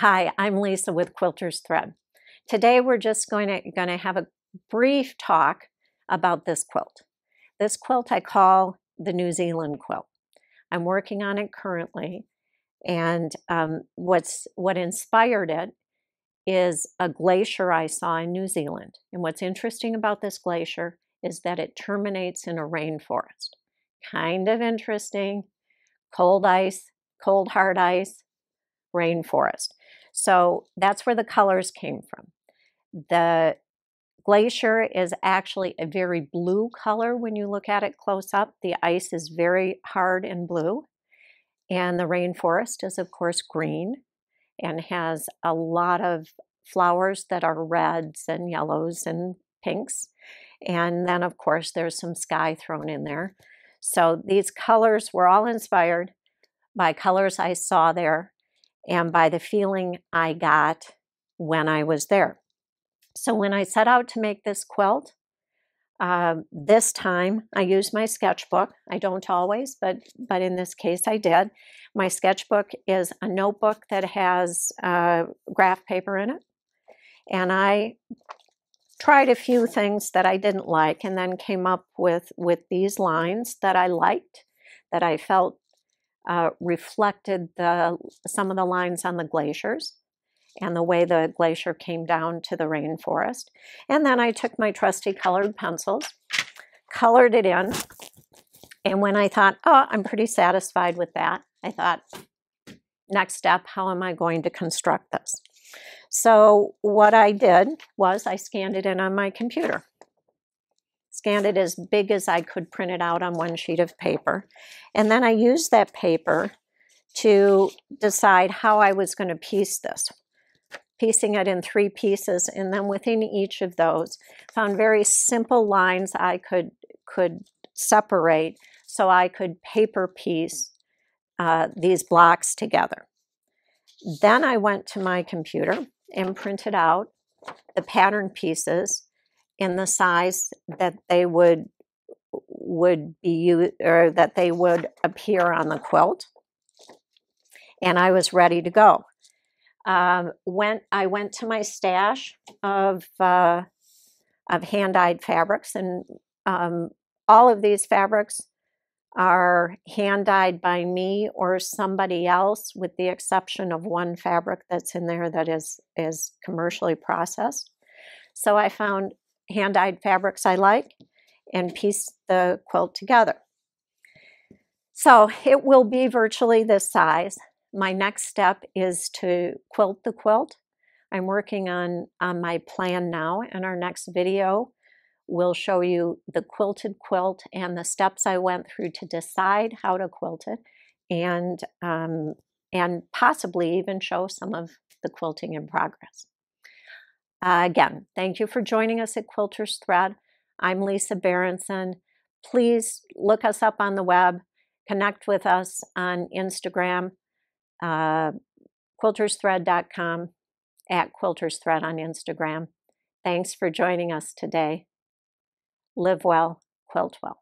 Hi, I'm Lisa with Quilter's Thread. Today we're just going to have a brief talk about this quilt. This quilt I call the New Zealand quilt. I'm working on it currently, and what inspired it is a glacier I saw in New Zealand. And what's interesting about this glacier is that it terminates in a rainforest. Kind of interesting. Cold ice, cold hard ice, rainforest. So that's where the colors came from. The glacier is actually a very blue color when you look at it close up. The ice is very hard and blue. And the rainforest is, of course, green and has a lot of flowers that are reds and yellows and pinks. And then, of course, there's some sky thrown in there. So these colors were all inspired by colors I saw there and by the feeling I got when I was there. So when I set out to make this quilt, this time I used my sketchbook. I don't always, but in this case I did. My sketchbook is a notebook that has graph paper in it. And I tried a few things that I didn't like and then came up with these lines that I liked, that I felt reflected some of the lines on the glaciers and the way the glacier came down to the rainforest. And then I took my trusty colored pencils, colored it in, and when I thought, oh, I'm pretty satisfied with that, I thought, next step, how am I going to construct this? So what I did was I scanned it in on my computer. Scanned it as big as I could print it out on one sheet of paper. And then I used that paper to decide how I was going to piece this. Piecing it in 3 pieces, and then within each of those, found very simple lines I could separate so I could paper piece these blocks together. Then I went to my computer and printed out the pattern pieces in the size that they would be used, or that they would appear on the quilt, and I was ready to go. I went to my stash of hand-dyed fabrics, and all of these fabrics are hand-dyed by me or somebody else, with the exception of one fabric that's in there that is commercially processed. So I found hand-dyed fabrics I like and pieced the quilt together. So it will be virtually this size. My next step is to quilt the quilt. I'm working on my plan now, and our next video will show you the quilted quilt and the steps I went through to decide how to quilt it, and possibly even show some of the quilting in progress. Again, thank you for joining us at Quilter's Thread. I'm Lisa Berenson. Please look us up on the web, connect with us on Instagram, quiltersthread.com, at Quilter's Thread on Instagram. Thanks for joining us today. Live well, quilt well.